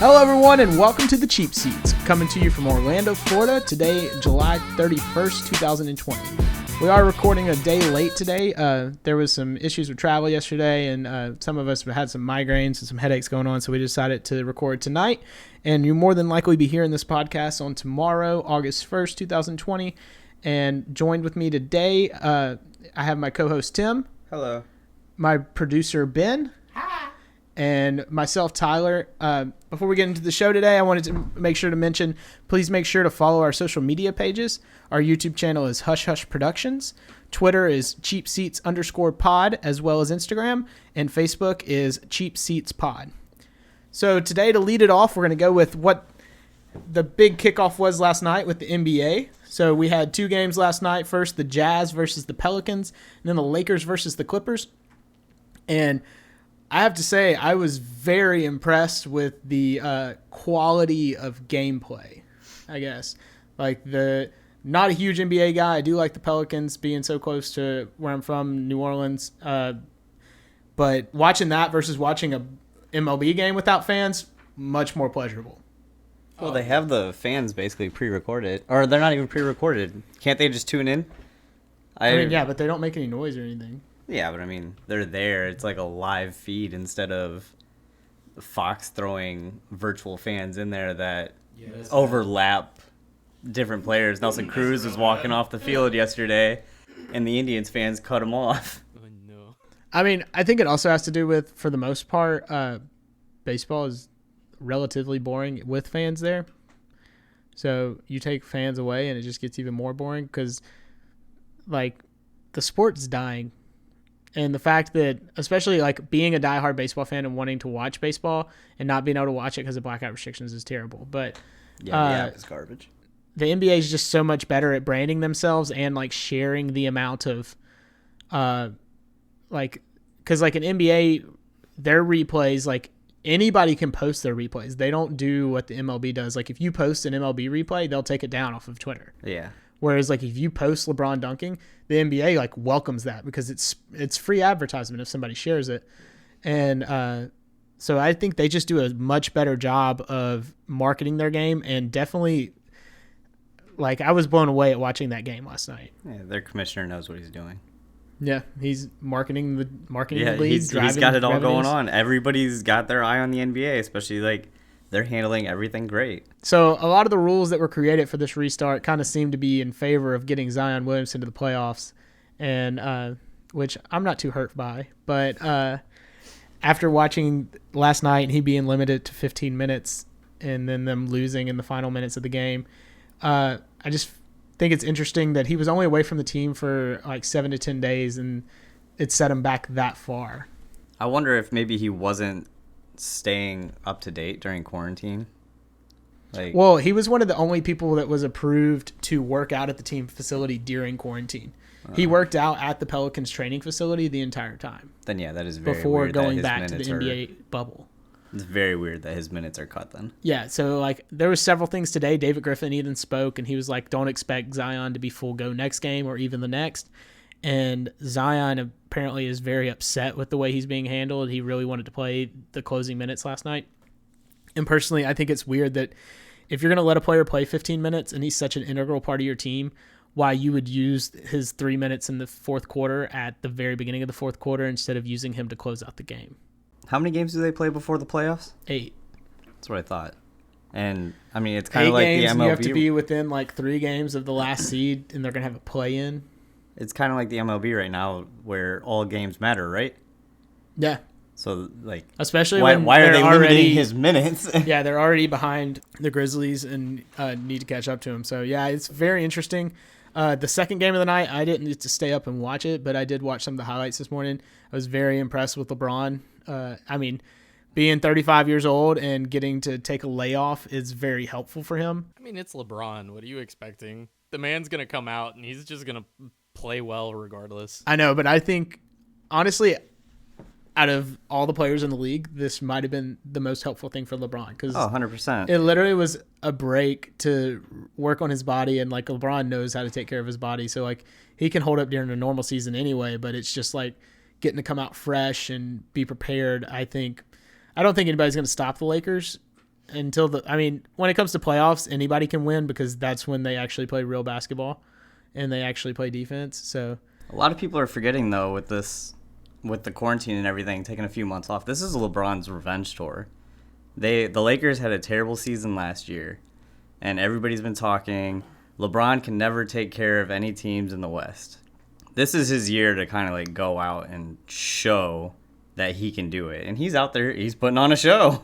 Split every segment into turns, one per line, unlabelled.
Hello, everyone, and welcome to the Cheap Seats, coming to you from Orlando, Florida, today, July 31st, 2020. We are recording a day late today. There was some issues with travel yesterday, and some of us had some migraines and some headaches going on, so we decided to record tonight. And you'll more than likely be hearing this podcast on tomorrow, August 1st, 2020. And joined with me today, I have my co-host, Tim.
Hello.
My producer, Ben. And myself, Tyler. Before we get into the show today, I wanted to make sure to mention, please make sure to follow our social media pages. Our YouTube channel is Hush Hush Productions. Twitter is cheapseats_pod, as well as Instagram. And Facebook is Cheap Seats Pod. So today, to lead it off, we're going to go with what the big kickoff was last night with the NBA. So we had two games last night. First, the Jazz versus the Pelicans, and then the Lakers versus the Clippers. And I have to say, I was very impressed with the quality of gameplay, I guess. Not a huge NBA guy. I do like the Pelicans being so close to where I'm from, New Orleans. But watching that versus watching a MLB game without fans, much more pleasurable.
Well, they have the fans basically pre-recorded. Or they're not even pre-recorded. Can't they just tune in?
I mean, yeah, but they don't make any noise or anything.
Yeah, but I mean, they're there. It's like a live feed instead of Fox throwing virtual fans in there that overlap different players. Nelson Cruz was walking off the field yesterday, and the Indians fans cut him off.
Oh, no.
I mean, I think it also has to do with, for the most part, baseball is relatively boring with fans there. So you take fans away, and it just gets even more boring because, the sport's dying. And the fact that, especially being a diehard baseball fan and wanting to watch baseball and not being able to watch it because of blackout restrictions is terrible. But
yeah, the app is garbage.
The NBA is just so much better at branding themselves and sharing the amount of, because an NBA, their replays, anybody can post their replays. They don't do what the MLB does. If you post an MLB replay, they'll take it down off of Twitter.
Yeah.
Whereas, if you post LeBron dunking, the NBA, welcomes that because it's free advertisement if somebody shares it. And so I think they just do a much better job of marketing their game. And definitely, I was blown away at watching that game last night.
Yeah, their commissioner knows what he's doing.
Yeah, he's marketing the league.
He's got it all going on. Everybody's got their eye on the NBA, especially, they're handling everything great.
So a lot of the rules that were created for this restart kind of seem to be in favor of getting Zion Williamson to the playoffs, and which I'm not too hurt by. But after watching last night and he being limited to 15 minutes and then them losing in the final minutes of the game, I just think it's interesting that he was only away from the team for 7 to 10 days, and it set him back that far.
I wonder if maybe he wasn't staying up to date during quarantine.
Well, he was one of the only people that was approved to work out at the team facility during quarantine. He worked out at the Pelicans training facility the entire time.
Then yeah, that is very
before
weird
going back to the NBA bubble.
It's very weird that his minutes are cut then.
Yeah, so there was several things today. David Griffin even spoke, and he was don't expect Zion to be full go next game or even the next. And Zion apparently is very upset with the way he's being handled. He really wanted to play the closing minutes last night. And personally, I think it's weird that if you're going to let a player play 15 minutes and he's such an integral part of your team, why you would use his 3 minutes in the fourth quarter at the very beginning of the fourth quarter instead of using him to close out the game.
How many games do they play before the playoffs?
8.
That's what I thought. And, I mean, it's kind of like
games,
the MLB.
You have to be within 3 games of the last seed, and they're going to have a play-in.
It's kind of like the MLB right now where all games matter, right?
Yeah.
So,
especially
why are they
already
limiting his minutes?
Yeah, they're already behind the Grizzlies and need to catch up to him. So, yeah, it's very interesting. The second game of the night, I didn't get to stay up and watch it, but I did watch some of the highlights this morning. I was very impressed with LeBron. Being 35 years old and getting to take a layoff is very helpful for him.
I mean, it's LeBron. What are you expecting? The man's going to come out, and he's just going to play well regardless.
I know, but I think, honestly, out of all the players in the league, this might have been the most helpful thing for LeBron. Because
100%.
It literally was a break to work on his body, and LeBron knows how to take care of his body. So he can hold up during a normal season anyway, but it's just getting to come out fresh and be prepared. I don't think anybody's going to stop the Lakers until when it comes to playoffs, anybody can win because that's when they actually play real basketball and they actually play defense. So
a lot of people are forgetting though with the quarantine and everything, taking a few months off. This is LeBron's revenge tour. The Lakers had a terrible season last year, and everybody's been talking. LeBron can never take care of any teams in the West. This is his year to kind of like go out and show that he can do it. And he's out there. He's putting on a show.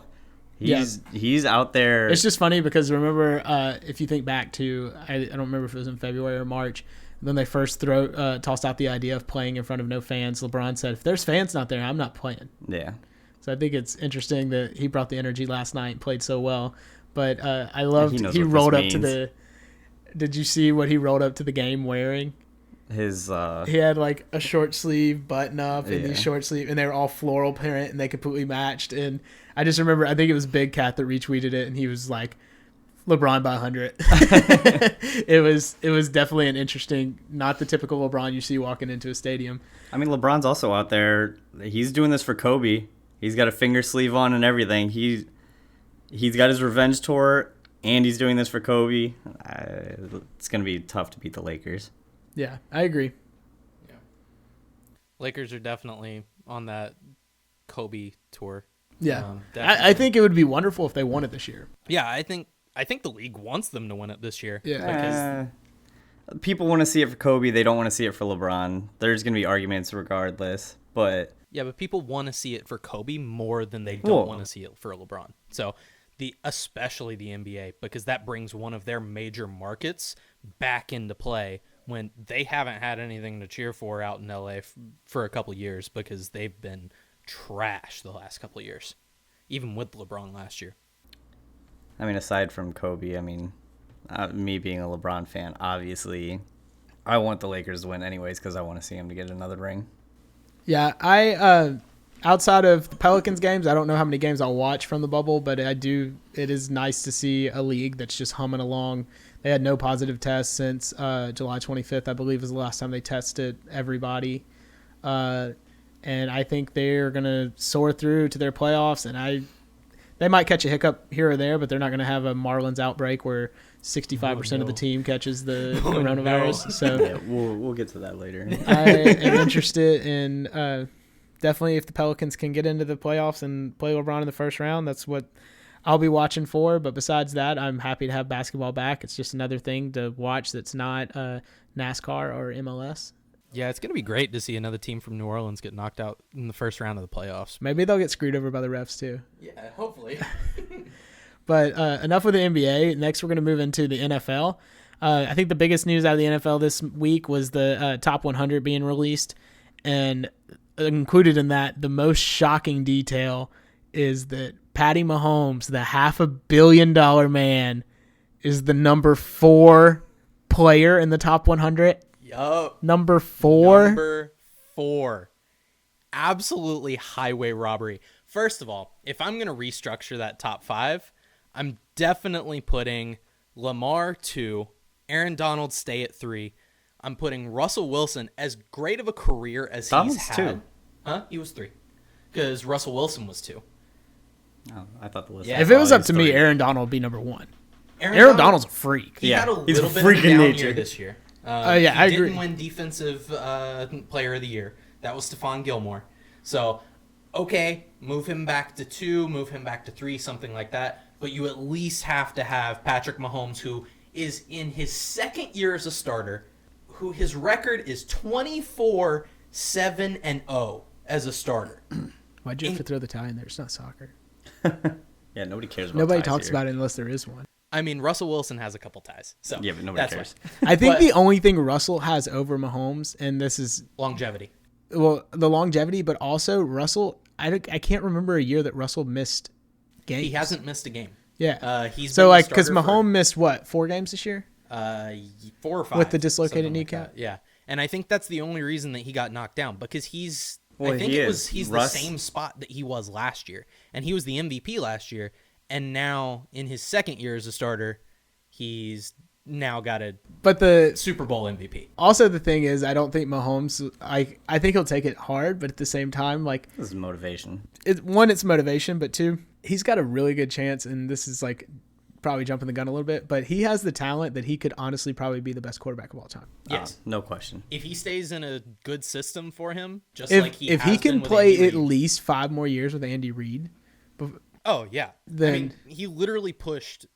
He's out there.
It's just funny because remember, if you think back to, I don't remember if it was in February or March, when they first tossed out the idea of playing in front of no fans, LeBron said, if there's fans not there, I'm not playing.
Yeah.
So I think it's interesting that he brought the energy last night and played so well. But I loved
he
rolled up to the – did you see what he rolled up to the game wearing? He had like a short sleeve button up and these short sleeve, and they were all floral print and they completely matched. And I just remember, I think it was Big Cat that retweeted it, and he was like, LeBron by 100. It was definitely an interesting, not the typical LeBron you see walking into a stadium.
I mean, LeBron's also out there. He's doing this for Kobe. He's got a finger sleeve on and everything. He's got his revenge tour, and he's doing this for Kobe. It's going to be tough to beat the Lakers.
Yeah, I agree.
Yeah, Lakers are definitely on that Kobe tour.
Yeah, I think it would be wonderful if they won it this year.
Yeah, I think the league wants them to win it this year.
Yeah,
because people want to see it for Kobe. They don't want to see it for LeBron. There's going to be arguments regardless, but
people want to see it for Kobe more than they don't want to see it for LeBron. So especially the NBA, because that brings one of their major markets back into play when they haven't had anything to cheer for out in LA for a couple of years because they've been trash the last couple of years, even with LeBron last year.
I mean, aside from Kobe, I mean, me being a LeBron fan, obviously, I want the Lakers to win anyways because I want to see him to get another ring.
Yeah, I outside of the Pelicans games, I don't know how many games I'll watch from the bubble, but I do. It is nice to see a league that's just humming along. They had no positive tests since July 25th, I believe, was the last time they tested everybody. And I think they're going to soar through to their playoffs, and they might catch a hiccup here or there, but they're not going to have a Marlins outbreak where 65% of the team catches the coronavirus.
No.
So
yeah, we'll get to that later.
I am interested in definitely if the Pelicans can get into the playoffs and play LeBron in the first round, that's what I'll be watching for. But besides that, I'm happy to have basketball back. It's just another thing to watch that's not NASCAR or MLS.
Yeah, it's going to be great to see another team from New Orleans get knocked out in the first round of the playoffs.
Maybe they'll get screwed over by the refs too.
Yeah, hopefully.
But enough with the NBA. Next, we're going to move into the NFL. I think the biggest news out of the NFL this week was the top 100 being released. And included in that, the most shocking detail is that Patty Mahomes, the $500 million man, is the number 4 player in the top 100.
Yup.
Number 4.
Number 4. Absolutely highway robbery. First of all, if I'm going to restructure that top 5, I'm definitely putting Lamar 2, Aaron Donald stay at 3. I'm putting Russell Wilson, as great of a career as
Donald's
he's had.
2.
Huh? He was 3. Because Russell Wilson was 2.
Oh, I thought the list.
Yeah,
If it was up to me, Aaron Donald would be number 1.
Aaron
Donald's a freak.
He had a
he's
little
a
bit
freak
of a
in
down
nature
year this year.
I
he
agree.
didn't win Defensive Player of the Year. That was Stephon Gilmore. So, okay, move him back to 2, move him back to 3, something like that. But you at least have to have Patrick Mahomes, who is in his second year as a starter, who his record is 24-7-0 as a starter.
Why'd you have to throw the tie in there? It's not soccer.
Yeah, nobody cares about
Nobody
ties
talks
here.
about it unless there is one.
I mean, Russell Wilson has a couple ties. So
Yeah, but nobody
that's
cares.
why.
I think
But-
the only thing Russell has over Mahomes, and this is,
Longevity.
well, the longevity, but also Russell, I can't remember a year that Russell missed games.
He hasn't missed a game.
Yeah.
He's
So,
been the
like, because
starter for-
Mahomes missed, what, 4 games this year?
4 or 5
With the dislocated
something like
kneecap?
that. Yeah, and I think that's the only reason that he got knocked down, because he's.
Well,
I think
he
it
is.
was he's
Russ-
the same spot that he was last year, and he was the MVP last year, and now in his second year as a starter, he's now got a
But the
Super Bowl MVP.
also the thing is, I don't think Mahomes, I think he'll take it hard, but at the same time, like,
This is motivation.
one, it's motivation, but 2, he's got a really good chance, and this is like probably jumping the gun a little bit, but he has the talent that he could honestly probably be the best quarterback of all time.
Yes,
no question.
If he stays in a good system for him, just
If
like he
if
has
he can
been with
play
Andy
at
Reid.
least 5 more years with Andy Reid,
Oh yeah.
Then-
I mean, he literally pushed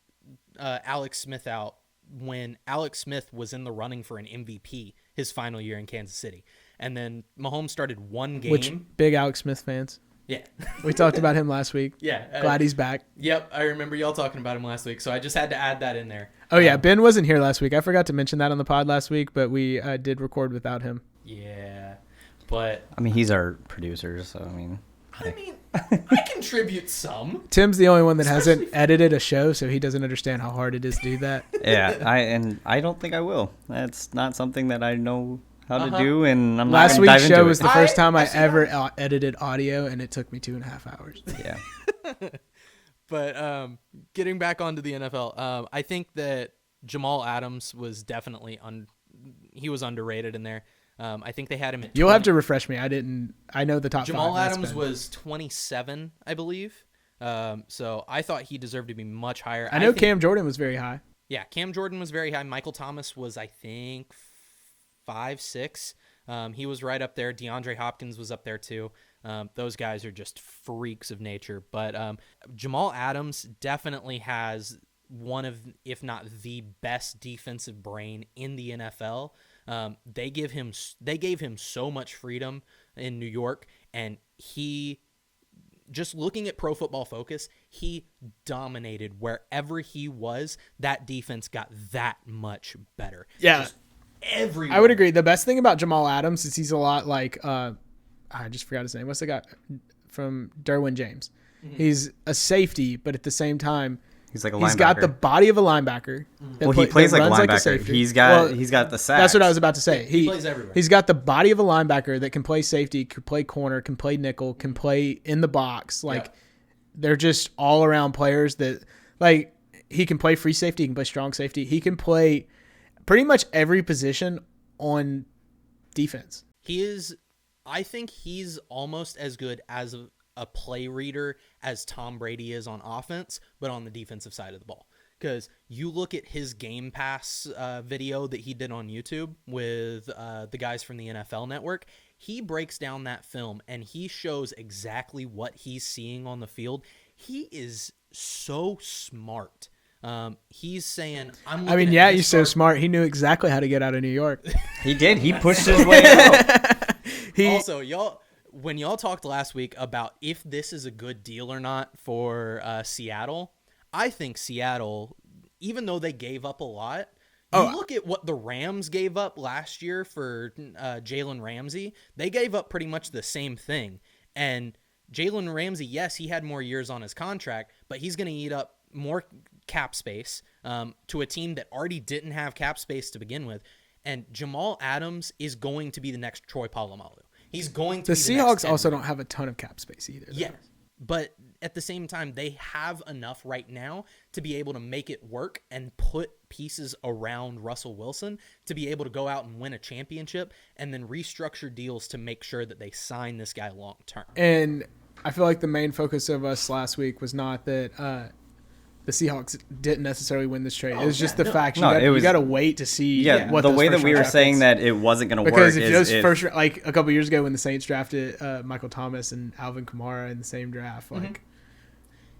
Alex Smith out when Alex Smith was in the running for an MVP his final year in Kansas City, and then Mahomes started one game.
which big Alex Smith fans.
Yeah.
We talked about him last week.
Yeah.
Glad he's back.
Yep, I remember y'all talking about him last week, so I just had to add that in there.
Oh yeah, Ben wasn't here last week. I forgot to mention that on the pod last week, but we did record without him.
Yeah, but
I mean, he's our producer, so I mean,
I contribute some.
Tim's the only one that hasn't edited a show, so he doesn't understand how hard it is to do that.
yeah. I don't think I will. That's not something that I know how to do, and I'm not
Last
gonna dive
week's
into
show
it.
was the first time I
see
ever edited audio, and it took me 2.5 hours.
Yeah.
But getting back onto the NFL, I think that Jamal Adams was definitely he was underrated in there. I think they had him at
You'll have to refresh me. I know the top
Jamal
5. That's
Adams
Ben.
was 27, I believe. So I thought he deserved to be much higher.
I know
think,
Cam Jordan was very high.
Yeah, Cam Jordan was very high. Michael Thomas was, I think, 5, 6. He was right up there. DeAndre Hopkins was up there too. Those guys are just freaks of nature. But Jamal Adams definitely has one of, if not the best defensive brain in the NFL. They gave him so much freedom in New York, and he, just looking at Pro Football Focus, he dominated wherever he was. That defense got that much better.
Yeah.
Just everywhere.
I would agree. The best thing about Jamal Adams is he's a lot like I just forgot his name. What's the guy from Derwin James?
Mm-hmm.
He's a safety, but at the same time,
He's like a
he's
linebacker.
got the body of a linebacker. that
Well, he plays
that
like a
runs
linebacker.
safety.
He's got the sacks.
That's what I was about to say.
He plays everywhere.
He's got the body of a linebacker that can play safety, can play corner, can play nickel, can play in the box. Like, they're just all around players that, like, he can play free safety, he can play strong safety. He can play pretty much every position on defense.
I think he's almost as good as a play reader as Tom Brady is on offense, but on the defensive side of the ball. Because you look at his Game Pass video that he did on YouTube with the guys from the NFL Network, he breaks down that film and he shows exactly what he's seeing on the field. He is so smart. He's saying,
He's so smart. He knew exactly how to get out of New York.
He did. He pushed his way out.
Also, when y'all talked last week about if this is a good deal or not for Seattle, I think Seattle, even though they gave up a lot, look at what the Rams gave up last year for Jalen Ramsey. They gave up pretty much the same thing. And Jalen Ramsey, yes, he had more years on his contract, but he's going to eat up more cap space to a team that already didn't have cap space to begin with. And Jamal Adams is going to be the next Troy Polamalu. He's going to
The
be
Seahawks
the next
also
Henry.
don't have a ton of cap space either.
Yeah, but at the same time, they have enough right now to be able to make it work and put pieces around Russell Wilson to be able to go out and win a championship and then restructure deals to make sure that they sign this guy long term.
And I feel like the main focus of us last week was not that the Seahawks didn't necessarily win this trade. It was just the fact you got to wait to see.
The way that we were saying that it wasn't going to work
because if
is
those first, like a couple years ago when the Saints drafted Michael Thomas and Alvin Kamara in the same draft, like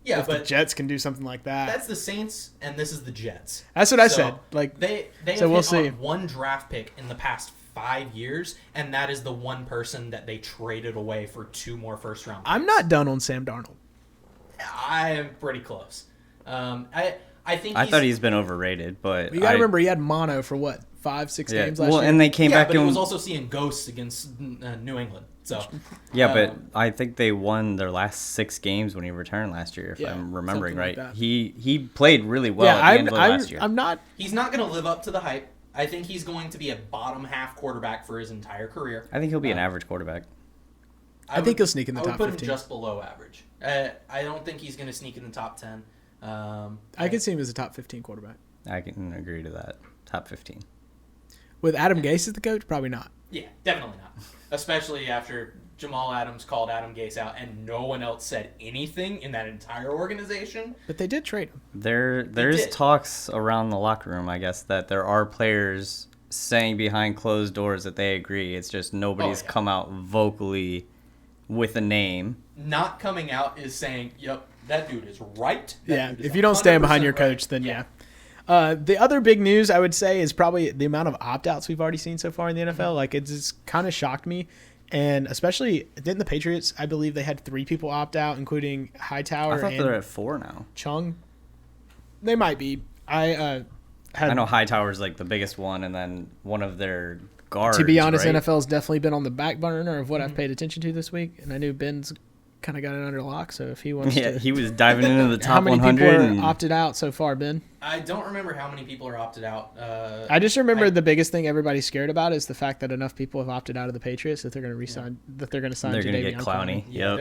if the Jets can do something like that,
That's the Saints, and this is the Jets.
that's what I said. Like
they
so
have
we'll
hit
see.
on one draft pick in the past 5 years, and that is the one person that they traded away for 2 more first round picks.
I'm not done on Sam Darnold.
I am pretty close. I think
I thought he's been overrated, but
You got to remember he had mono for what 5-6 games last year.
and they came back
but he
and
was also seeing ghosts against New England. So
but I think they won their last 6 games when he returned last year, if I'm remembering
something like
right.
that.
He played really well at the end of last year.
I'm not.
he's not going to live up to the hype. I think he's going to be a bottom half quarterback for his entire career.
I think he'll be an average quarterback.
I think he'll sneak in the top
I would put
15.
him just below average. I don't think he's going to sneak in the top 10.
I could see him as a top 15 quarterback.
I can agree to that. Top 15.
With Adam Gase as the coach, probably not.
Yeah, definitely not. Especially after Jamal Adams called Adam Gase out, and no one else said anything in that entire organization.
But they did trade him.
There's talks around the locker room, I guess, that there are players saying behind closed doors that they agree. It's just nobody's come out vocally with a name.
Not coming out is saying, "Yep, that dude is right."
If you don't stand behind your coach, then yeah. The other big news I would say is probably the amount of opt-outs we've already seen so far in the NFL.
Mm-hmm.
Like, it's kind of shocked me. And especially, didn't the Patriots, I believe they had 3 people opt out, including Hightower
I thought
and
they're at 4 now.
Chung. They might be. I
know Hightower's like the biggest one, and then one of their guards.
To be honest,
right?
NFL's definitely been on the back burner of what I've paid attention to this week. And I knew Ben's kind of got it under lock, so if he wants to...
he was diving into the top 100.
How many people are opted out so far, Ben?
I don't remember how many people are opted out.
I just remember the biggest thing everybody's scared about is the fact that enough people have opted out of the Patriots that they're going to resign. That they're going to sign.
They're going to get Clowney.
Yeah,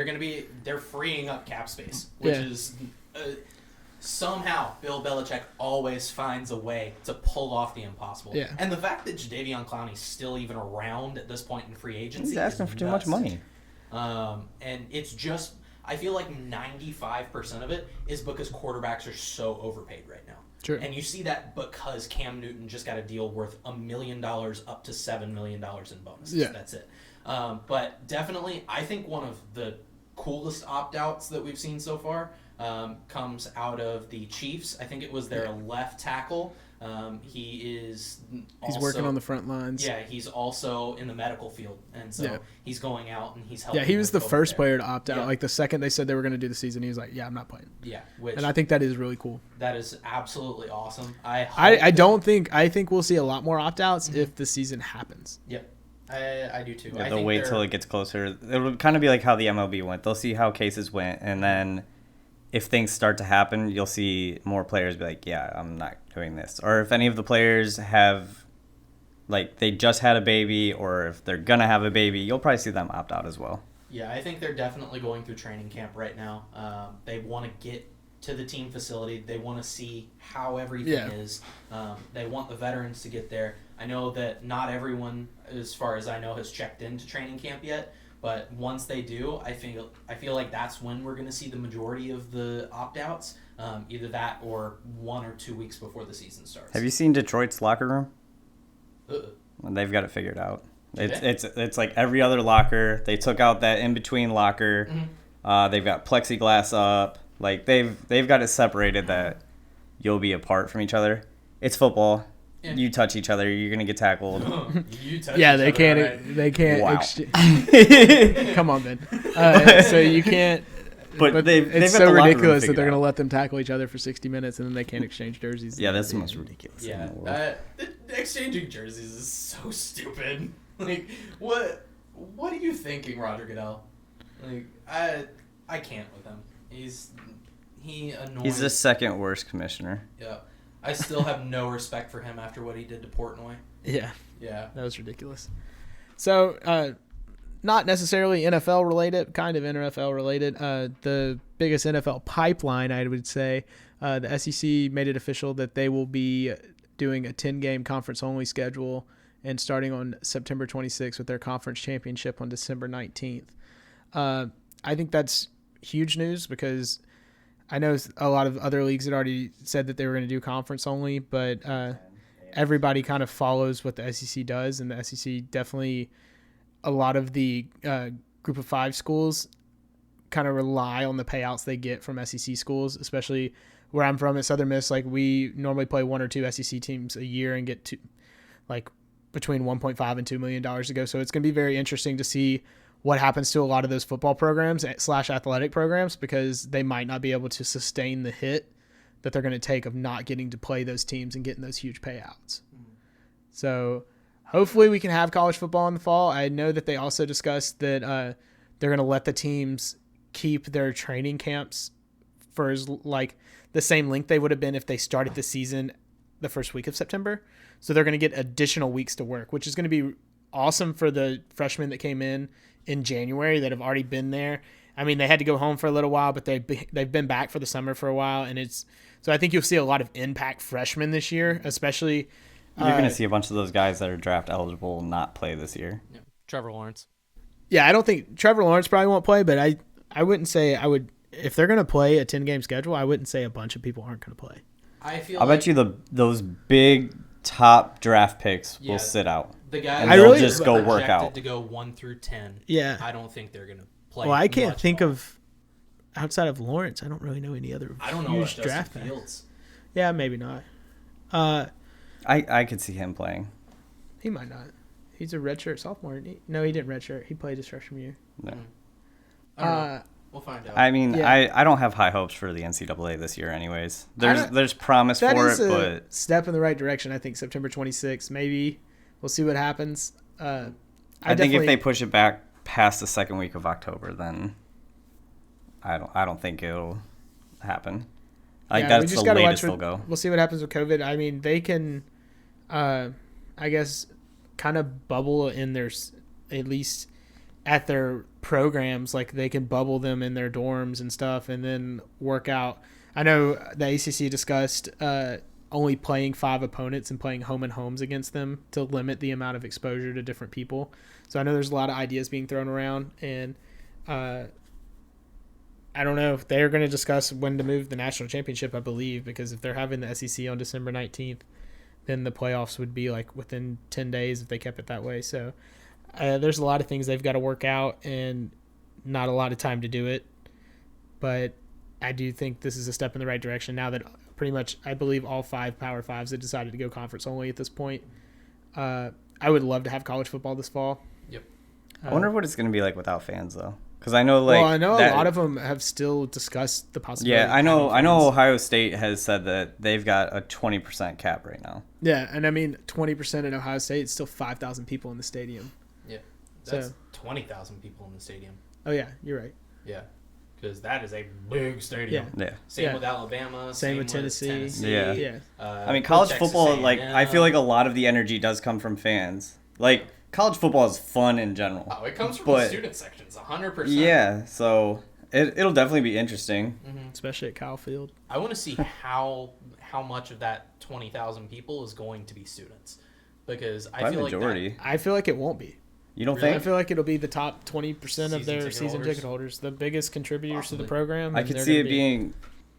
they're freeing up cap space, which is somehow Bill Belichick always finds a way to pull off the impossible.
Yeah.
And the fact that Jadeveon Clowney's still even around at this point in free agency,
he's asking for too much money.
And it's just, I feel like 95% of it is because quarterbacks are so overpaid right now.
True.
And you see that because Cam Newton just got a deal worth $1 million up to $7 million in bonuses.
Yeah.
That's it. But definitely, I think one of the coolest opt-outs that we've seen so far comes out of the Chiefs. I think it was their left tackle. He's
working on the front lines.
Yeah, he's also in the medical field, and so he's going out and he's helping.
Yeah, he was the first player to opt out.
Yeah.
Like the second they said they were going to do the season, he was like, "Yeah, I'm not playing."
Yeah,
and I think that is really cool.
That is absolutely awesome. I
think we'll see a lot more opt outs if the season happens.
Yep. I do too.
Yeah, they'll wait till it gets closer. It'll kind of be like how the MLB went. They'll see how cases went, and then if things start to happen, you'll see more players be like, yeah, I'm not doing this. Or if any of the players have, like, they just had a baby, or if they're going to have a baby, you'll probably see them opt out as well.
Yeah, I think they're definitely going through training camp right now. They want to get to the team facility. They want to see how everything is. They want the veterans to get there. I know that not everyone, as far as I know, has checked into training camp yet. But once they do, I feel like that's when we're going to see the majority of the opt-outs, either that or 1 or 2 weeks before the season starts.
Have you seen Detroit's locker room? They've got it figured out. It's like every other locker. They took out that in-between locker. Mm-hmm. They've got plexiglass up. Like they've got it separated that you'll be apart from each other. It's football. Yeah. You touch each other, you're gonna get tackled.
They can't. They can't.
Wow.
Come on, man. So you can't.
But
it's so ridiculous that they're gonna let them tackle each other for 60 minutes and then they can't exchange jerseys.
Yeah, that's the most ridiculous.
Yeah, thing in the world. Exchanging jerseys is so stupid. Like, what are you thinking, Roger Goodell? Like, I can't with him. He annoys.
He's the second worst commissioner.
Yeah. I still have no respect for him after what he did to Portnoy.
Yeah.
Yeah.
That was ridiculous. So, not necessarily NFL related, kind of NFL related. The biggest NFL pipeline, I would say, the SEC made it official that they will be doing a 10-game conference-only schedule and starting on September 26th with their conference championship on December 19th. I think that's huge news because I know a lot of other leagues had already said that they were going to do conference only, but everybody kind of follows what the SEC does, and the SEC definitely, a lot of the group of 5 schools kind of rely on the payouts they get from SEC schools, especially where I'm from at Southern Miss. Like, we normally play 1 or 2 SEC teams a year and get to between $1.5 and $2 million to go. So it's going to be very interesting to see what happens to a lot of those football programs / athletic programs, because they might not be able to sustain the hit that they're going to take of not getting to play those teams and getting those huge payouts. So hopefully we can have college football in the fall. I know that they also discussed that they're going to let the teams keep their training camps for the same length they would have been if they started the season the first week of September. So they're going to get additional weeks to work, which is going to be awesome for the freshmen that came in January that have already been there. I mean, they had to go home for a little while, but they've been back for the summer for a while, and so I think you'll see a lot of impact freshmen this year, especially.
You're going to see a bunch of those guys that are draft eligible not play this year.
Yeah. Trevor Lawrence.
Yeah, I don't think Trevor Lawrence probably won't play, but I wouldn't say I would. If they're going to play a 10-game schedule, I wouldn't say a bunch of people aren't going to play.
I'll bet you those big top draft picks will sit out.
The guys
and they'll just go work out.
To go 1 through 10.
Yeah.
I don't think they're going to play.
Well, I can't think of outside of Lawrence. I don't really know any other
I don't know
huge
what
draft
Justin Fields.
Yeah, maybe not.
I could see him playing.
He might not. He's a redshirt sophomore. Isn't he? No, he didn't redshirt. He played his freshman year.
No.
We'll find out.
I mean, I don't have high hopes for the NCAA this year anyways. There's promise for it, but
step in the right direction. I think September 26th, maybe. We'll see what happens.
I think if they push it back past the second week of October, then I don't think it'll happen. Like that's the latest they'll go.
We'll see what happens with COVID. I mean, they can, I guess, kind of bubble in their, at least at their programs, like they can bubble them in their dorms and stuff and then work out. I know the ACC discussed only playing 5 opponents and playing home and homes against them to limit the amount of exposure to different people. So I know there's a lot of ideas being thrown around, and I don't know if they're going to discuss when to move the national championship, I believe, because if they're having the SEC on December 19th, then the playoffs would be like within 10 days if they kept it that way. So there's a lot of things they've got to work out and not a lot of time to do it. But I do think this is a step in the right direction now that pretty much I believe all 5 Power 5s have decided to go conference only at this point. I would love to have college football this fall.
Yep.
I wonder what it's going to be like without fans, though. Because I know, a
lot of them have still discussed the possibility.
Yeah, I know Ohio State has said that they've got a 20% cap right now.
Yeah, and I mean 20% in Ohio State is still 5,000 people in the stadium.
Yeah, that's 20,000 people in the stadium.
Oh yeah, you're right.
Yeah, because that is a big stadium.
Yeah.
Same with Alabama.
Same with Tennessee.
Yeah. I mean, college football, I feel like a lot of the energy does come from fans. Like, college football is fun in general.
Oh, it comes from the student sections, 100%.
Yeah, so it'll definitely be interesting.
Mm-hmm.
Especially at Kyle Field.
I want to see how much of that 20,000 people is going to be students. Because I feel
majority.
I feel like it won't be.
You don't think?
I feel like it'll be the top 20% of their season ticket holders, the biggest contributors to the program.
I could see it being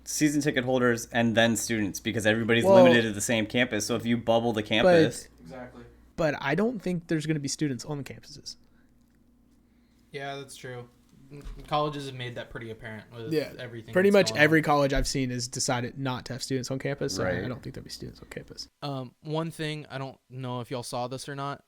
season ticket holders and then students because everybody's limited to the same campus. So if you bubble the campus,
exactly.
But I don't think there's going to be students on the campuses.
Yeah, that's true. Colleges have made that pretty apparent with everything.
Pretty much every college I've seen has decided not to have students on campus. So
right.
I don't think there'll be students on campus.
One thing, I don't know if y'all saw this or not.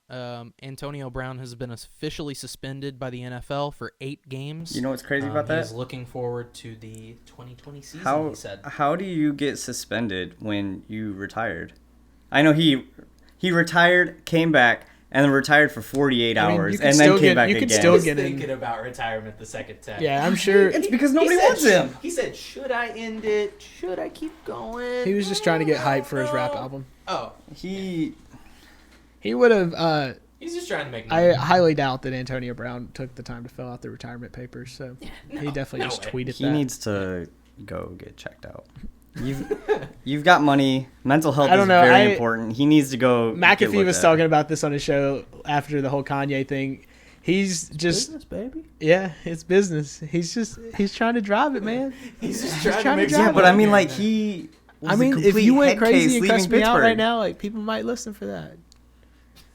Antonio Brown has been officially suspended by the NFL for 8 games.
You know what's crazy about that?
He's looking forward to the 2020 season, he said.
How do you get suspended when you retired? I know he retired, came back, and then retired for 48 hours, and then came back again.
You can still get in.
Thinking about retirement the second time.
Yeah, I'm sure.
It's because nobody wants him.
He said, should I end it? Should I keep going?
He was just trying to get hype for his rap album.
Oh.
He
would have...
He's just trying to make money.
I highly doubt that Antonio Brown took the time to fill out the retirement papers, so he definitely just tweeted that.
He needs to go get checked out. You've got money. Mental health is very important. He needs to go.
McAfee was talking about this on his show after the whole Kanye thing. He's just
business, baby.
Yeah, it's business. He's trying to drive it, man.
He's just trying to make
Yeah, but I mean, like he.
If you went crazy and cussed me out
Pittsburgh
right now, like people might listen for that.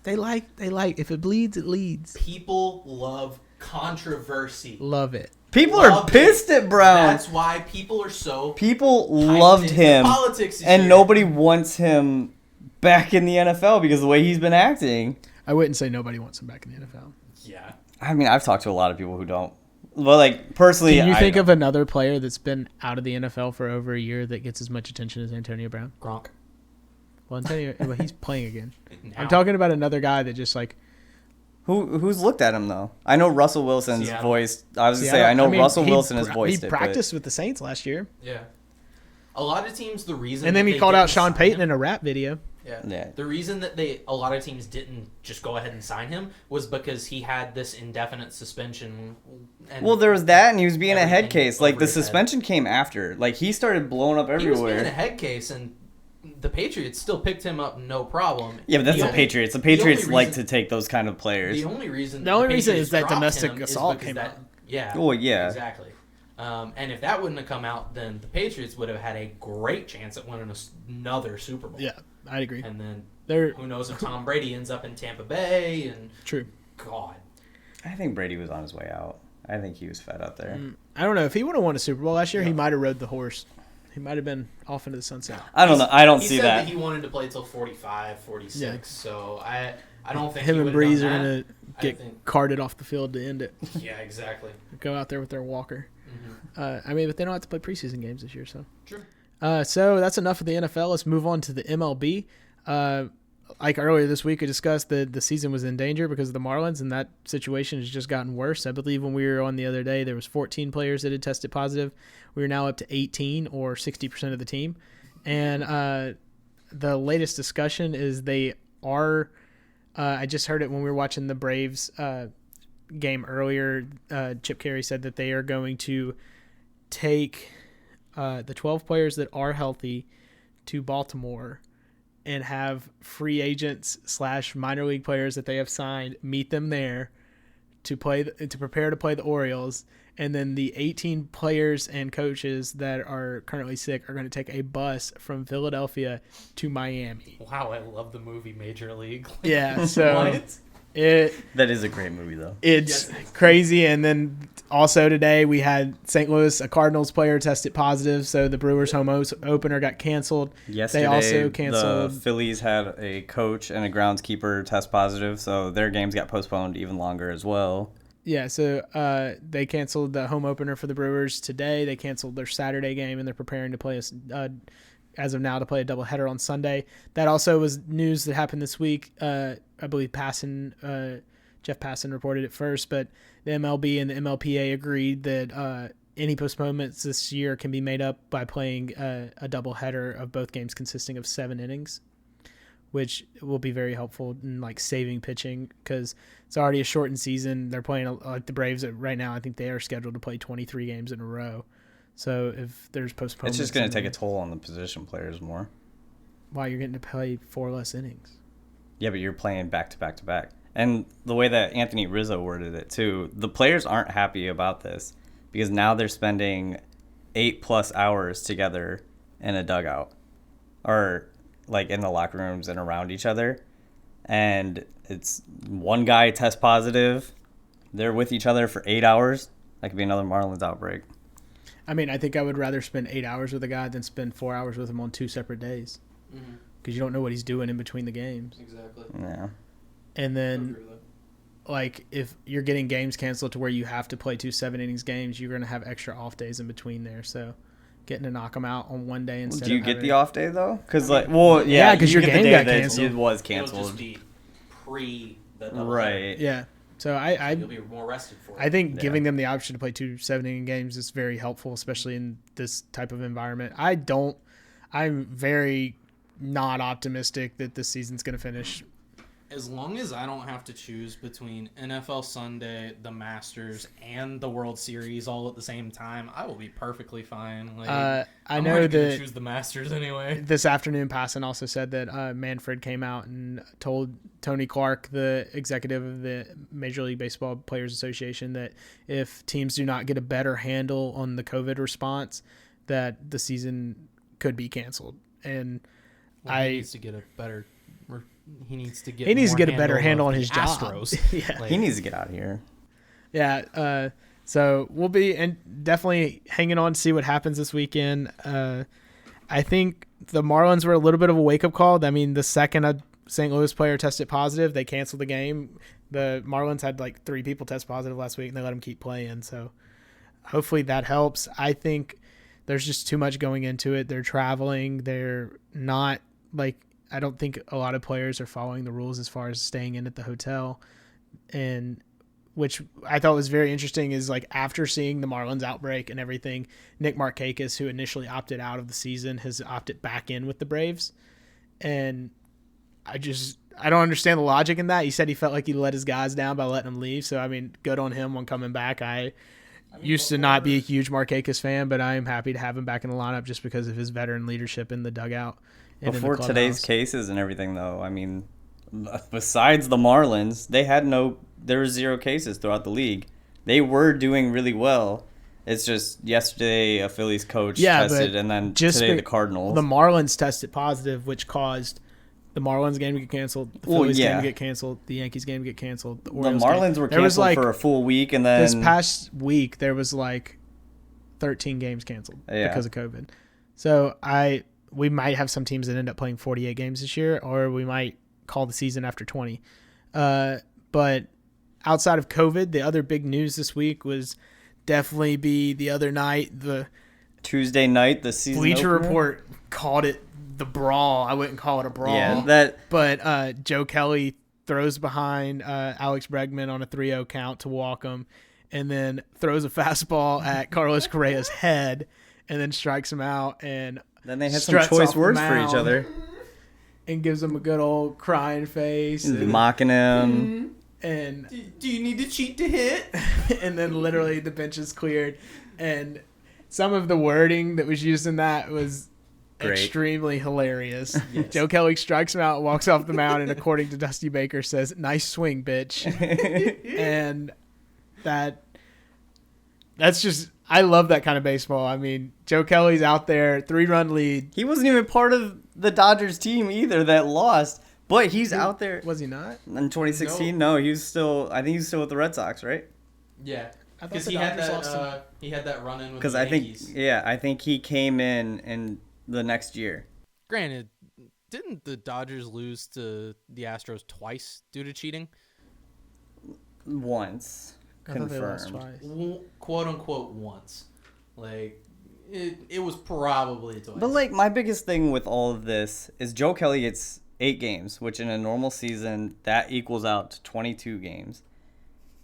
They like. If it bleeds, it leads.
People love controversy.
Love it.
People are pissed at Brown.
That's why people are so.
People loved him,
politics
and nobody wants him back in the NFL because of the way he's been acting.
I wouldn't say nobody wants him back in the NFL.
Yeah.
I mean, I've talked to a lot of people who don't. Well, like personally,
can you think of another player that's been out of the NFL for over a year that gets as much attention as Antonio Brown?
Gronk.
Well, he's playing again. Now. I'm talking about another guy that just like.
Who's looked at him though? I know Russell Wilson's voiced. I was gonna say I know Russell Wilson has voiced it.
He practiced with the Saints last year.
Yeah. A lot of teams, the reason.
And then he called out Sean Payton in a rap video.
Yeah. The reason that a lot of teams didn't just go ahead and sign him was because he had this indefinite suspension.
Well, there was that, and he was being a head case. Like the suspension came after. Like he started blowing up everywhere.
He was being a head case, and the Patriots still picked him up, no problem.
Yeah, but that's the Patriots. The Patriots like to take those kind of players.
The only reason
is that domestic assault came out.
Yeah.
Oh, yeah.
Exactly. And if that wouldn't have come out, then the Patriots would have had a great chance at winning another Super Bowl.
Yeah, I'd agree.
And then who knows if Tom Brady ends up in Tampa Bay and
True.
God.
I think Brady was on his way out. I think he was fed up there.
I don't know. If he would have won a Super Bowl last year, he might have rode the horse. He might have been off into the sunset.
I don't know. I don't see
He said
that.
that he wanted to play till 45, 46.
Yeah.
So I don't think
Him and Breeze are
going
to get carted off the field to end it.
Yeah, exactly.
Go out there with their walker.
Mm-hmm.
But they don't have to play preseason games this year, so.
True.
So that's enough of the NFL. Let's move on to the MLB. Like earlier this week, we discussed the season was in danger because of the Marlins, and that situation has just gotten worse. I believe when we were on the other day, there was 14 players that had tested positive. We are now up to 18, or 60% of the team. And the latest discussion is they are I just heard it when we were watching the Braves game earlier. Chip Carey said that they are going to take the 12 players that are healthy to Baltimore and have free agents / minor league players that they have signed meet them there to prepare to play the Orioles, and then the 18 players and coaches that are currently sick are going to take a bus from Philadelphia to Miami.
Wow, I love the movie Major League.
Yeah, so
that is a great movie, though.
It's crazy. And then also today we had St. Louis, a Cardinals player tested positive, so the Brewers home opener got canceled.
Yesterday,
they also canceled.
The Phillies had a coach and a groundskeeper test positive, so their games got postponed even longer as well.
Yeah, so they canceled the home opener for the Brewers today. They canceled their Saturday game, and they're preparing to play as of now to play a doubleheader on Sunday. That also was news that happened this week. I believe Jeff Passan reported it first, but the MLB and the MLPA agreed that any postponements this year can be made up by playing a doubleheader of both games consisting of 7 innings, which will be very helpful in like saving pitching because it's already a shortened season. They're playing like the Braves right now. I think they are scheduled to play 23 games in a row. So if there's postponements,
it's just going to take a toll on the position players more.
Why you're getting to play 4 less innings?
Yeah, but you're playing back to back to back. And the way that Anthony Rizzo worded it too, the players aren't happy about this because now they're spending 8+ hours together in a dugout or like in the locker rooms and around each other. And it's one guy test positive. They're with each other for 8 hours. That could be another Marlins outbreak.
I mean, I think I would rather spend 8 hours with a guy than spend 4 hours with him on 2 separate days. Because you don't know what he's doing in between the games.
Exactly.
Yeah.
And then, like, if you're getting games canceled to where you have to play 2 7-innings games, you're going to have extra off days in between there. So, getting to knock them out on one day instead.
Do you
of
get the off day though? Because because
your game got canceled.
It was
It'll
canceled.
just be pre the double
Right.
Yeah. So
you'll be more rested for it.
I think giving them the option to play 2 7-inning games is very helpful, especially in this type of environment. I'm very not optimistic that this season's going to finish.
As long as I don't have to choose between NFL Sunday, the Masters, and the World Series all at the same time, I will be perfectly fine. Like,
I know that
choose the Masters anyway.
This afternoon, Passan also said that Manfred came out and told Tony Clark, the executive of the Major League Baseball Players Association, that if teams do not get a better handle on the COVID response, that the season could be canceled. And
he needs to get a better. He needs to get
a better handle on his job.
Astros.
Yeah.
He needs to get out of here.
Yeah. So we'll be definitely hanging on to see what happens this weekend. I think the Marlins were a little bit of a wake-up call. I mean, the second a St. Louis player tested positive, they canceled the game. The Marlins had like 3 people test positive last week, and they let them keep playing. So hopefully that helps. I think there's just too much going into it. They're traveling. They're not like – I don't think a lot of players are following the rules as far as staying in at the hotel, and which I thought was very interesting is like after seeing the Marlins outbreak and everything, Nick Markakis, who initially opted out of the season, has opted back in with the Braves. And I don't understand the logic in that. He said he felt like he let his guys down by letting them leave. So, I mean, good on him on coming back. I used to not be a huge Markakis fan, but I am happy to have him back in the lineup just because of his veteran leadership in the dugout and in the
Before today's
clubhouse.
cases and everything, though, I mean, besides the Marlins, there were 0 cases throughout the league. They were doing really well. It's just yesterday a Phillies coach tested, and then today the Cardinals.
The Marlins tested positive, which caused the Marlins game to get canceled, the Phillies game to get canceled, the Yankees game to get canceled, the Orioles
Marlins
game.
were canceled for a full week, and then
this past week there was like 13 games canceled because of COVID. So we might have some teams that end up playing 48 games this year, or we might call the season after 20. But outside of COVID, the other big news this week was definitely be the other night, the
Tuesday night, the season
Bleacher
opener?
Report called it the brawl. I wouldn't call it a brawl.
Yeah,
But Joe Kelly throws behind Alex Bregman on a 3-0 count to walk him, and then throws a fastball at Carlos Correa's head, and then strikes him out. And
then they had some choice words for each other.
And gives him a good old crying face. And
mocking him.
And
do you need to cheat to hit?
And then literally the bench is cleared. And some of the wording that was used in that was extremely hilarious. Yes. Joe Kelly strikes him out, walks off the mound, and according to Dusty Baker says, "Nice swing, bitch." And that's just, I love that kind of baseball. I mean, Joe Kelly's out there, 3-run lead.
He wasn't even part of the Dodgers team either that lost, but he's out there.
Was he not?
In 2016? No, he was still, I think he was still with the Red Sox, right?
Yeah. Because he had that run in with the Yankees.
I think he came in the next year.
Granted, didn't the Dodgers lose to the Astros twice due to cheating?
Once. Confirmed.
They lost twice.
Quote unquote once. Like it was probably twice.
But like my biggest thing with all of this is Joe Kelly gets 8 games, which in a normal season that equals out to 22 games.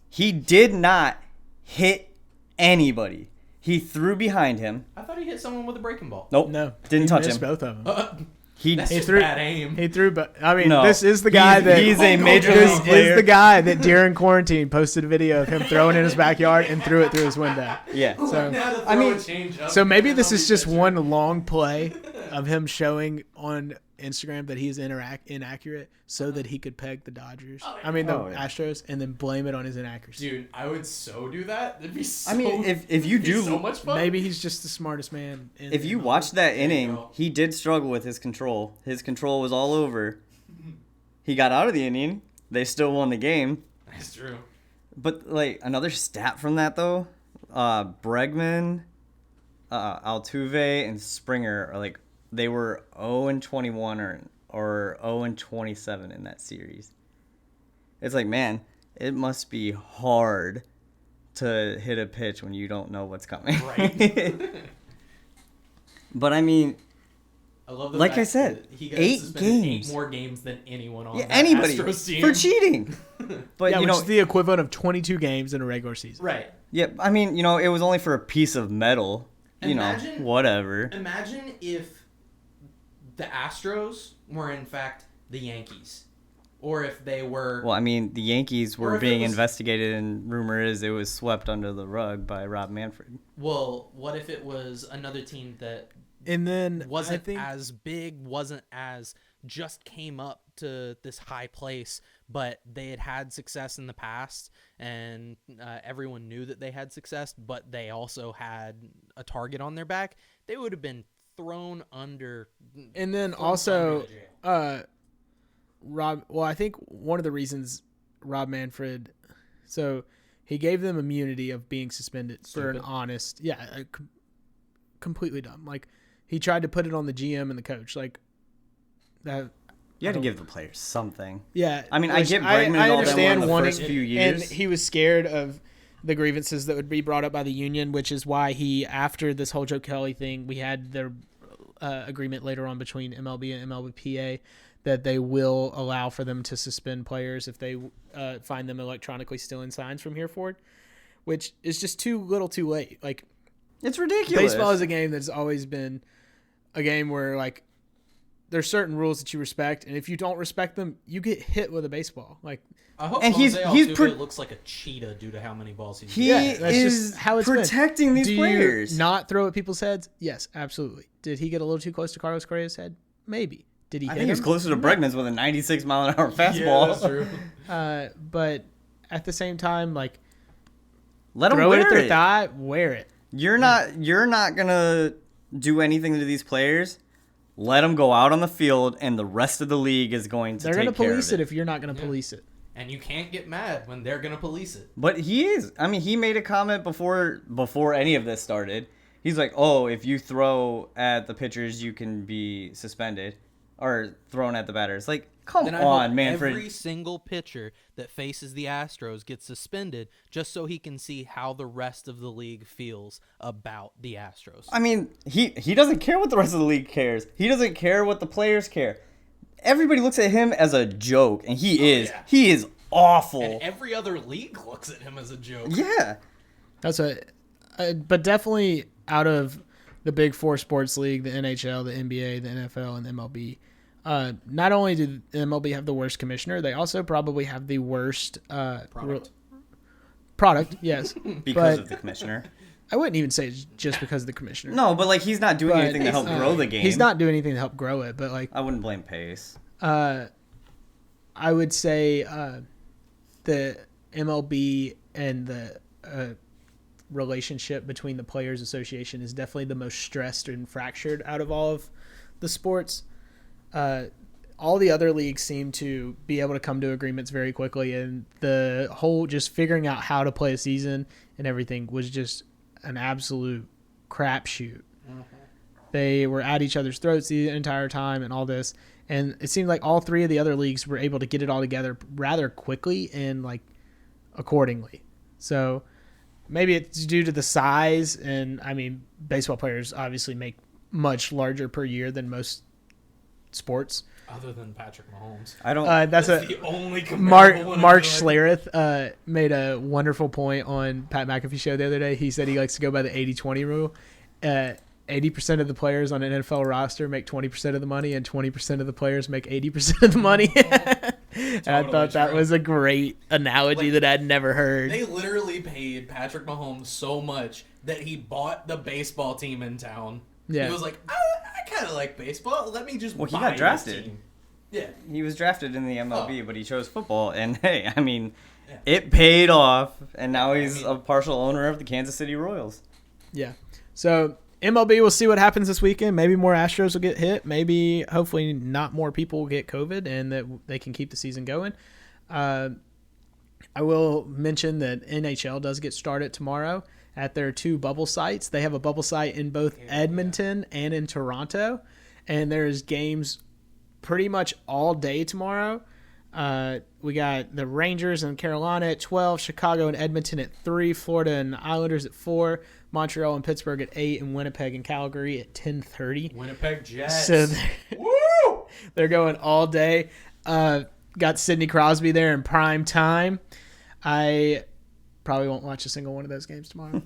He did not hit anybody. He threw behind him.
I thought he hit someone with a breaking ball.
Nope.
No.
Didn't touch him.
Both of them.
He
threw bad aim.
He threw, but I mean,
No.
this is the guy
He's a major league
This
player.
is the guy that during quarantine posted a video of him throwing in his backyard and threw it through his window.
Yeah.
So
I mean,
so maybe this is just one long play of him showing on Instagram that he's inaccurate so that he could peg the Dodgers. I mean, the Astros, and then blame it on his inaccuracy.
Dude, I would so do that. It'd be so.
I mean, if you do
so much fun.
Maybe he's just the smartest man.
If you watch that inning, he did struggle with his control. His control was all over. He got out of the inning. They still won the game.
That's true.
But like another stat from that though, Bregman, Altuve, and Springer are like they were 0-21 or 0-27 in that series. It's like, man, it must be hard to hit a pitch when you don't know what's coming.
Right.
But I mean,
I love the
like
fact
I said,
that he got
8
suspended
games.
8 more games than anyone on
anybody
Astros team.
for cheating. But
yeah,
you
which
know,
is the equivalent of 22 games in a regular season.
Right.
yeah, I mean, you know, it was only for a piece of metal.
Imagine-
Whatever.
Imagine if the Astros were in fact the Yankees, or if they were.
Well, I mean, the Yankees
Or
were
if it
being
was-
investigated, and rumor is it was swept under the rug by Rob Manfred.
Well, what if it was another team that
And then
wasn't
I think,
as big, wasn't as just came up to this high place, but they had success in the past, and everyone knew that they had success, but they also had a target on their back. They would have been thrown under.
and then
thrown
also,
under the jail.
I think one of the reasons Rob Manfred, so he gave them immunity of being suspended for an honest, completely dumb. Like, he tried to put it on the GM and the coach, like that.
You had to give the players something.
Yeah,
I mean, I
which
get Bregman and all that in the first few years.
and he was scared of the grievances that would be brought up by the union, which is why he, after this whole Joe Kelly thing, we had their agreement later on between MLB and MLBPA that they will allow for them to suspend players if they find them electronically stealing signs from here forward, which is just too little too late. Like,
It's ridiculous.
baseball is a game that's always been a game where, like, there's certain rules that you respect, and if you don't respect them, you get hit with a baseball. Like,
I hope
and
Jose
he's
Altuve looks like a cheetah due to how many balls he's
He
yeah, that's
is
just how it's been.
protecting these
do
players.
you not throw at people's heads? Yes, absolutely. Did he get a little too close to Carlos Correa's head? Maybe. Did he
I
hit
think he's
him?
closer to Bregman's with a 96-mile-an-hour fastball.
Yeah, that's true.
But at the same time, like,
Let him
throw it
wear
at their
it.
thigh, wear it.
You're not gonna do anything to these players. Let them go out on the field, and the rest of the league is going to
They're
take
going to
care
police
of
it if you're not going to police it.
And you can't get mad when they're gonna police it.
But he is. I mean, he made a comment before any of this started. He's like, "Oh, if you throw at the pitchers, you can be suspended, or thrown at the batters." Like, come
Then I hope
on, Manfred.
every single pitcher that faces the Astros gets suspended just so he can see how the rest of the league feels about the Astros.
I mean, he doesn't care what the rest of the league cares. He doesn't care what the players care. Everybody looks at him as a joke, and he is awful.
And every other league looks at him as a joke.
Yeah.
That's but definitely out of the big four sports league, the NHL, the NBA, the NFL, and the MLB, not only do the MLB have the worst commissioner, they also probably have the worst product. Yes,
Because of the commissioner.
I wouldn't even say it's just because of the commissioner.
No, but like he's not doing
But,
anything to help grow the game.
He's not doing anything to help grow it, but like
I wouldn't blame Pace.
I would say the MLB and the relationship between the Players Association is definitely the most stressed and fractured out of all of the sports. All the other leagues seem to be able to come to agreements very quickly, and the whole just figuring out how to play a season and everything was just an absolute crapshoot. They were at each other's throats the entire time and all this. And it seemed like all three of the other leagues were able to get it all together rather quickly and like accordingly. So maybe it's due to the size. And I mean, baseball players obviously make much larger per year than most sports.
Other than Patrick Mahomes.
I don't.
That's
the only
Mark
comparable one
Mark
I feel like.
Schlereth made a wonderful point on Pat McAfee show the other day. He said he likes to go by the 80-20 rule. 80% of the players on an NFL roster make 20% of the money, and 20% of the players make 80% of the money. And I thought that was a great analogy that I'd never heard.
They literally paid Patrick Mahomes so much that he bought the baseball team in town.
Yeah.
He was like, I kind of like baseball. Let me just
Well, he
buy
got
this
drafted.
team. Yeah.
He was drafted in the MLB, but he chose football. And hey, I mean,
Yeah.
it paid off, and now he's a partial owner of the Kansas City Royals.
Yeah. So MLB, we'll see what happens this weekend. Maybe more Astros will get hit. Maybe, hopefully, not more people will get COVID and that they can keep the season going. I will mention that NHL does get started tomorrow at their two bubble sites. They have a bubble site in both Edmonton and in Toronto. And there's games pretty much all day tomorrow. We got the Rangers and Carolina at 12, Chicago and Edmonton at 3, Florida and Islanders at 4, Montreal and Pittsburgh at 8, and Winnipeg and Calgary at 10:30.
Winnipeg Jets.
So
Woo!
they're going all day. Got Sidney Crosby there in prime time. I probably won't watch a single one of those games tomorrow.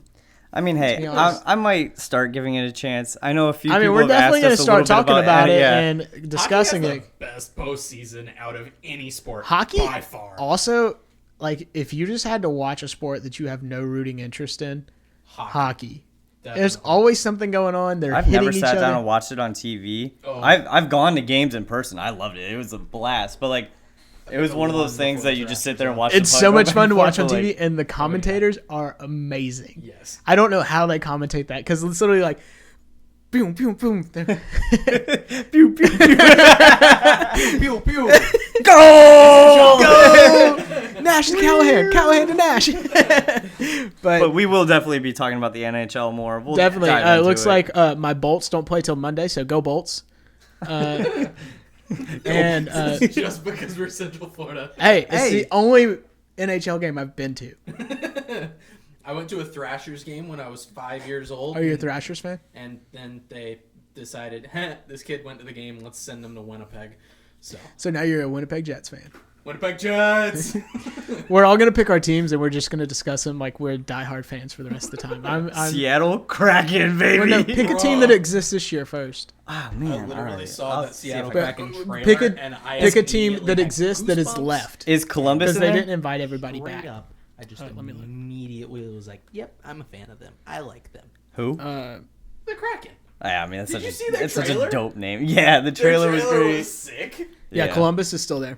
I mean, hey, I might start giving it a chance. I know a few people
we're
have
definitely
asked us
going
a
to start
little bit
talking about it
yeah.
and discussing
Hockey
it.
has the best postseason out of any sport.
Hockey,
by far.
also, like, if you just had to watch a sport that you have no rooting interest in, hockey.
Definitely.
There's always something going on. They're
I've
hitting
never
each
sat
other.
down and watched it on TV.
Oh.
I've gone to games in person. I loved it. It was a blast. But like, it was one of those things
before
that you
the
just
draft
sit there and watch.
It's
the puck
so
go
much
back
fun
and
to
forth,
watch on
but,
TV,
like,
and the commentators are amazing.
Yes.
I don't know how they commentate that because it's literally like, boom, boom, boom.
pew, pew, pew.
Pew, pew.
Go! Nash to Callahan, Callahan to Nash.
But we will definitely be talking about the NHL more. We'll
definitely,
dive
it
into
looks like my Bolts don't play till Monday, so go Bolts. And
Just because we're Central Florida.
hey, it's the only NHL game I've been to.
I went to a Thrashers game when I was 5 years old.
Are you a Thrashers fan?
And then they decided, this kid went to the game, let's send him to Winnipeg. So
now you're a Winnipeg Jets fan.
Winnipeg Jets!
We're all going to pick our teams, and we're just going to discuss them like we're diehard fans for the rest of the time. I'm
Seattle Kraken, baby.
Well, no, pick a team that exists this year first.
Ah,
I
man,
literally
alright.
saw
I'll
that
see if
Seattle
I can-
Kraken trailer,
Pick a,
and I
pick a team
immediately
that
had
exists that is
goosebumps.
left.
Is Columbus
Because
in
they
there?
didn't invite everybody
Straight
back.
up. I just
let me look.
immediately was like, yep, I'm a fan of them. I like them.
Who?
The Kraken.
I mean, that's
Did you see that
such a
trailer?
dope name. Yeah, the trailer was great.
sick.
Yeah, Columbus is still there.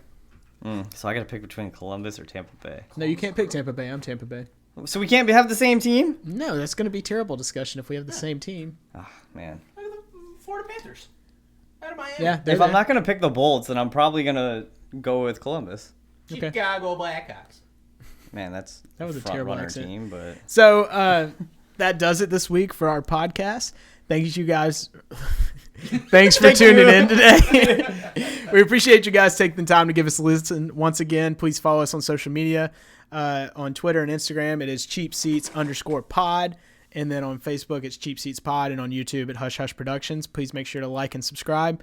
So I got to pick between Columbus or Tampa Bay.
No, you can't pick Tampa Bay. I'm Tampa Bay.
So we can't have the same team?
No, that's going to be terrible discussion if we have the same team.
Oh, man.
Look at the Florida Panthers. Out of Miami.
Yeah,
If I'm not going to pick the Bolts, then I'm probably going to go with Columbus.
Okay.
Chicago Blackhawks.
Man, that was
a
front
terrible
runner
accent.
team, but
So that does it this week for our podcast. Thank you guys. Thanks for tuning in today. We appreciate you guys taking the time to give us a listen. Once again, please follow us on social media. On Twitter and Instagram, it is cheapseats_pod. And then on Facebook, it's Cheap Seats Pod. And on YouTube, at Hush Hush Productions. Please make sure to like and subscribe.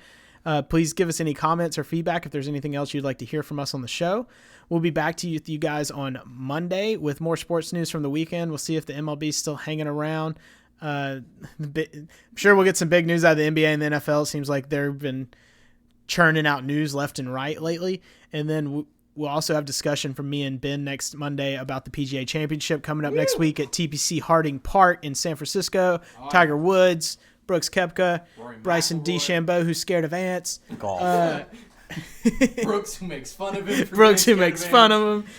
Please give us any comments or feedback if there's anything else you'd like to hear from us on the show. We'll be back to you with you guys on Monday with more sports news from the weekend. We'll see if the MLB is still hanging around. I'm sure we'll get some big news out of the NBA and the NFL. It seems like they've been churning out news left and right lately. And then we'll also have discussion from me and Ben next Monday about the PGA Championship coming up next week at TPC Harding Park in San Francisco. Tiger Woods, Brooks Koepka, Bryson DeChambeau, who's scared of ants.
golf.
Brooks, who makes fun of him.
Brooks, who makes fun of him.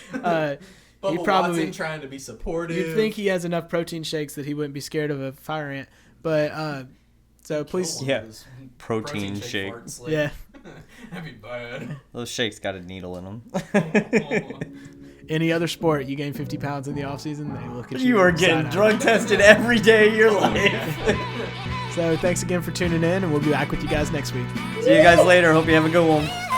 Bubba
He probably
Watson trying to be supportive.
You'd think he has enough protein shakes that he wouldn't be scared of a fire ant. But so please,
Yeah. Protein shake.
yeah.
That'd be bad.
Those shakes got a needle in them.
Any other sport, you gain 50 pounds in the off season, they look at you.
You are getting
side-eye.
drug tested every day of your life.
So thanks again for tuning in, and we'll be back with you guys next week.
See you guys later. Hope you have a good one.